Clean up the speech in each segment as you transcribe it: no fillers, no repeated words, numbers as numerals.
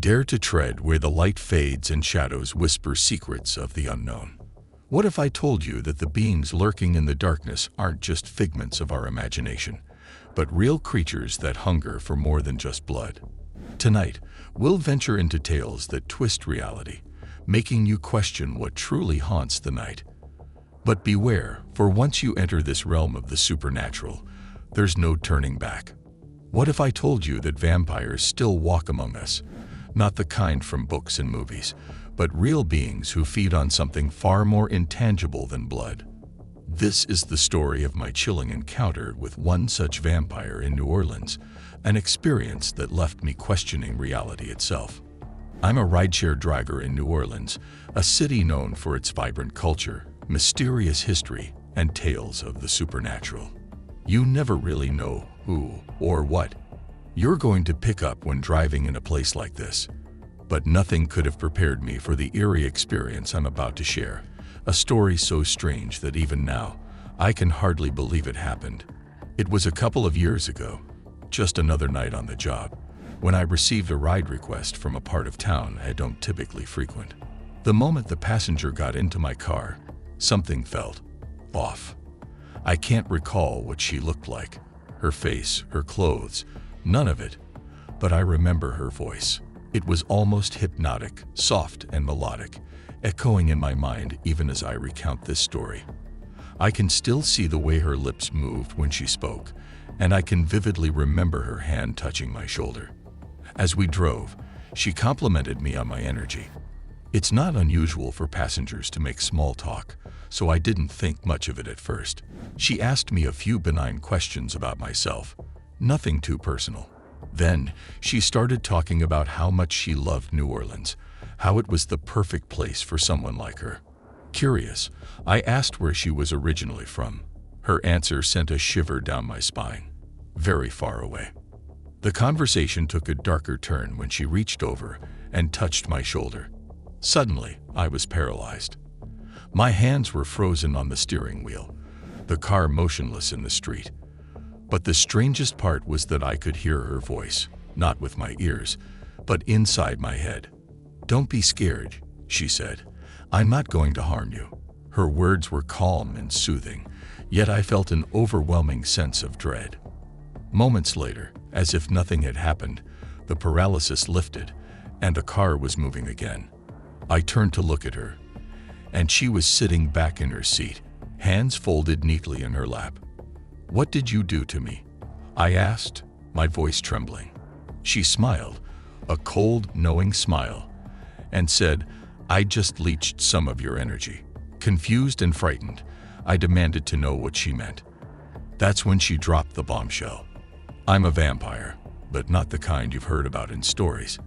Dare to tread where the light fades and shadows whisper secrets of the unknown. What if I told you that the beings lurking in the darkness aren't just figments of our imagination, but real creatures that hunger for more than just blood? Tonight, we'll venture into tales that twist reality, making you question what truly haunts the night. But beware, for once you enter this realm of the supernatural, there's no turning back. What if I told you that vampires still walk among us? Not the kind from books and movies, but real beings who feed on something far more intangible than blood. This is the story of my chilling encounter with one such vampire in New Orleans, an experience that left me questioning reality itself. I'm a rideshare driver in New Orleans, a city known for its vibrant culture, mysterious history, and tales of the supernatural. You never really know who or what you're going to pick up when driving in a place like this. But nothing could have prepared me for the eerie experience I'm about to share, a story so strange that even now, I can hardly believe it happened. It was a couple of years ago, just another night on the job, when I received a ride request from a part of town I don't typically frequent. The moment the passenger got into my car, something felt off. I can't recall what she looked like, her face, her clothes, none of it, but I remember her voice. It was almost hypnotic, soft and melodic, echoing in my mind even as I recount this story. I can still see the way her lips moved when she spoke, and I can vividly remember her hand touching my shoulder. As we drove, she complimented me on my energy. It's not unusual for passengers to make small talk, so I didn't think much of it at first. She asked me a few benign questions about myself, nothing too personal. Then, she started talking about how much she loved New Orleans, how it was the perfect place for someone like her. Curious, I asked where she was originally from. Her answer sent a shiver down my spine. Very far away. The conversation took a darker turn when she reached over and touched my shoulder. Suddenly, I was paralyzed. My hands were frozen on the steering wheel, the car motionless in the street. But the strangest part was that I could hear her voice, not with my ears, but inside my head. "Don't be scared," she said. "I'm not going to harm you." Her words were calm and soothing, yet I felt an overwhelming sense of dread. Moments later, as if nothing had happened, the paralysis lifted, and the car was moving again. I turned to look at her, and she was sitting back in her seat, hands folded neatly in her lap. "What did you do to me?" I asked, my voice trembling. She smiled, a cold, knowing smile, and said, "I just leached some of your energy." Confused and frightened, I demanded to know what she meant. That's when she dropped the bombshell. "I'm a vampire, but not the kind you've heard about in stories.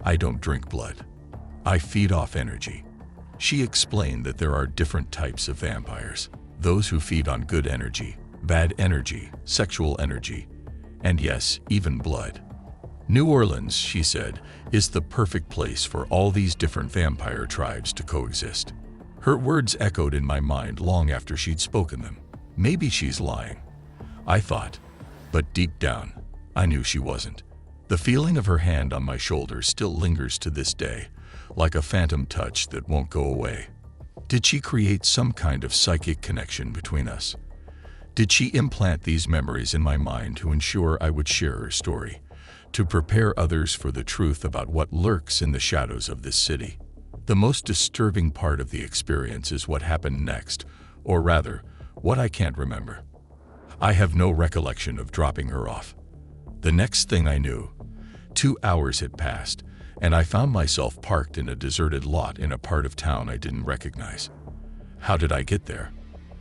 I don't drink blood. I feed off energy." She explained that there are different types of vampires, those who feed on good energy, bad energy, sexual energy, and yes, even blood. New Orleans, she said, is the perfect place for all these different vampire tribes to coexist. Her words echoed in my mind long after she'd spoken them. Maybe she's lying, I thought, but deep down, I knew she wasn't. The feeling of her hand on my shoulder still lingers to this day, like a phantom touch that won't go away. Did she create some kind of psychic connection between us? Did she implant these memories in my mind to ensure I would share her story, to prepare others for the truth about what lurks in the shadows of this city? The most disturbing part of the experience is what happened next, or rather, what I can't remember. I have no recollection of dropping her off. The next thing I knew, 2 hours had passed, and I found myself parked in a deserted lot in a part of town I didn't recognize. How did I get there?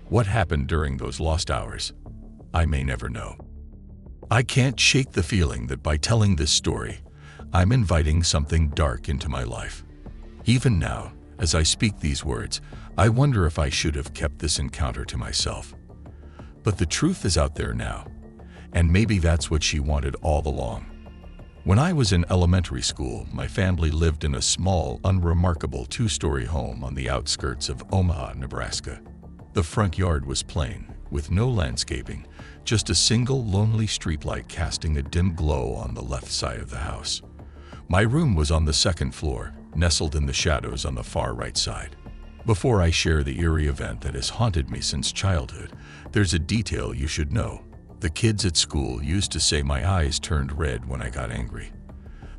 What happened during those lost hours? I may never know. I can't shake the feeling that by telling this story, I'm inviting something dark into my life. Even now, as I speak these words, I wonder if I should have kept this encounter to myself. But the truth is out there now, and maybe that's what she wanted all along. When I was in elementary school, my family lived in a small, unremarkable 2-story home on the outskirts of Omaha, Nebraska. The front yard was plain, with no landscaping, just a single lonely streetlight casting a dim glow on the left side of the house. My room was on the second floor, nestled in the shadows on the far right side. Before I share the eerie event that has haunted me since childhood, there's a detail you should know. The kids at school used to say my eyes turned red when I got angry.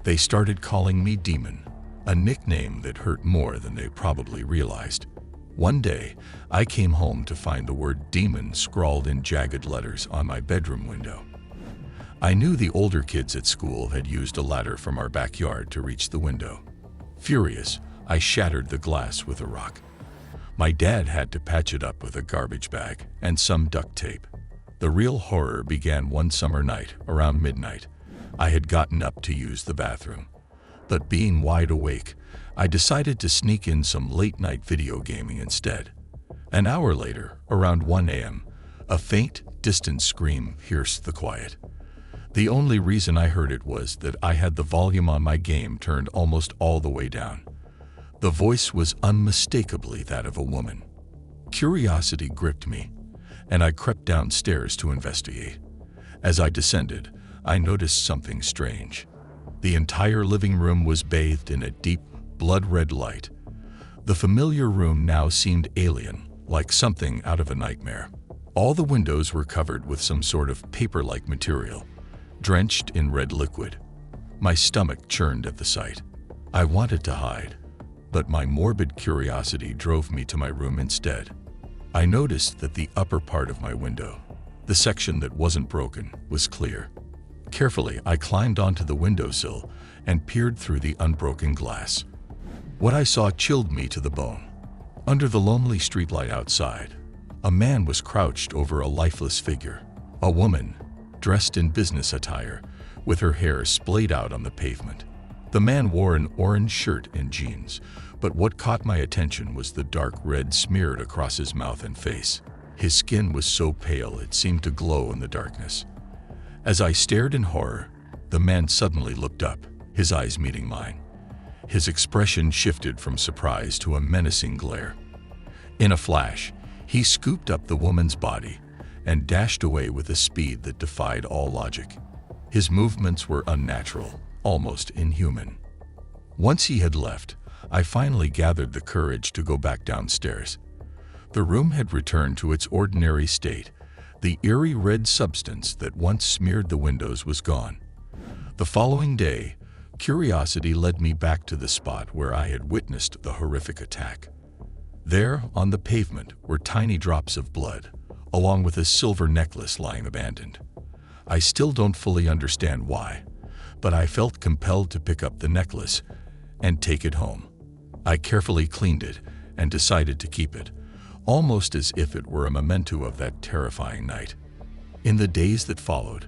They started calling me Demon, a nickname that hurt more than they probably realized. One day, I came home to find the word demon scrawled in jagged letters on my bedroom window. I knew the older kids at school had used a ladder from our backyard to reach the window. Furious, I shattered the glass with a rock. My dad had to patch it up with a garbage bag and some duct tape. The real horror began one summer night around midnight. I had gotten up to use the bathroom, but being wide awake, I decided to sneak in some late-night video gaming instead. An hour later, around 1 a.m., a faint, distant scream pierced the quiet. The only reason I heard it was that I had the volume on my game turned almost all the way down. The voice was unmistakably that of a woman. Curiosity gripped me, and I crept downstairs to investigate. As I descended, I noticed something strange. The entire living room was bathed in a deep, blood-red light. The familiar room now seemed alien, like something out of a nightmare. All the windows were covered with some sort of paper-like material, drenched in red liquid. My stomach churned at the sight. I wanted to hide, but my morbid curiosity drove me to my room instead. I noticed that the upper part of my window, the section that wasn't broken, was clear. Carefully, I climbed onto the windowsill and peered through the unbroken glass. What I saw chilled me to the bone. Under the lonely streetlight outside, a man was crouched over a lifeless figure. A woman, dressed in business attire, with her hair splayed out on the pavement. The man wore an orange shirt and jeans, but what caught my attention was the dark red smeared across his mouth and face. His skin was so pale it seemed to glow in the darkness. As I stared in horror, the man suddenly looked up, his eyes meeting mine. His expression shifted from surprise to a menacing glare. In a flash, he scooped up the woman's body and dashed away with a speed that defied all logic. His movements were unnatural, almost inhuman. Once he had left, I finally gathered the courage to go back downstairs. The room had returned to its ordinary state. The eerie red substance that once smeared the windows was gone. The following day, curiosity led me back to the spot where I had witnessed the horrific attack. There, on the pavement, were tiny drops of blood, along with a silver necklace lying abandoned. I still don't fully understand why, but I felt compelled to pick up the necklace and take it home. I carefully cleaned it and decided to keep it, almost as if it were a memento of that terrifying night. In the days that followed,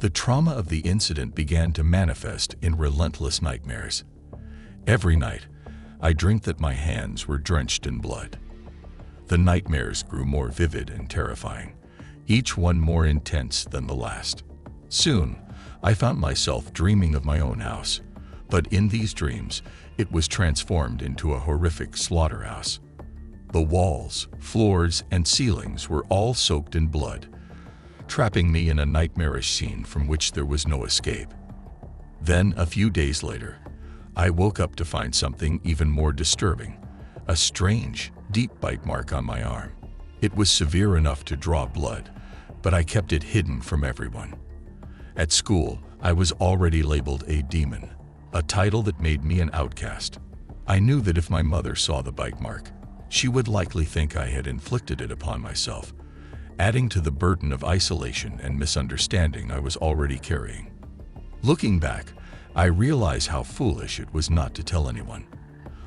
the trauma of the incident began to manifest in relentless nightmares. Every night, I dreamt that my hands were drenched in blood. The nightmares grew more vivid and terrifying, each one more intense than the last. Soon, I found myself dreaming of my own house, but in these dreams, it was transformed into a horrific slaughterhouse. The walls, floors, and ceilings were all soaked in blood, trapping me in a nightmarish scene from which there was no escape. Then, a few days later, I woke up to find something even more disturbing, a strange, deep bite mark on my arm. It was severe enough to draw blood, but I kept it hidden from everyone. At school, I was already labeled a demon, a title that made me an outcast. I knew that if my mother saw the bite mark, she would likely think I had inflicted it upon myself, adding to the burden of isolation and misunderstanding I was already carrying. Looking back, I realize how foolish it was not to tell anyone.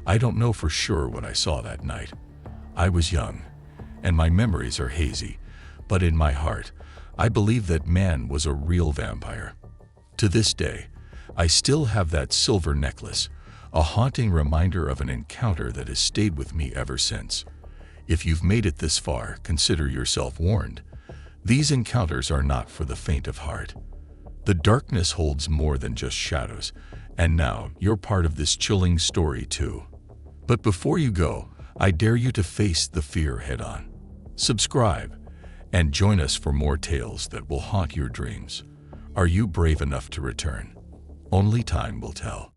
I don't know for sure what I saw that night. I was young, and my memories are hazy, but in my heart, I believe that man was a real vampire. To this day, I still have that silver necklace, a haunting reminder of an encounter that has stayed with me ever since. If you've made it this far, consider yourself warned. These encounters are not for the faint of heart. The darkness holds more than just shadows, and now you're part of this chilling story too. But before you go, I dare you to face the fear head-on. Subscribe, and join us for more tales that will haunt your dreams. Are you brave enough to return? Only time will tell.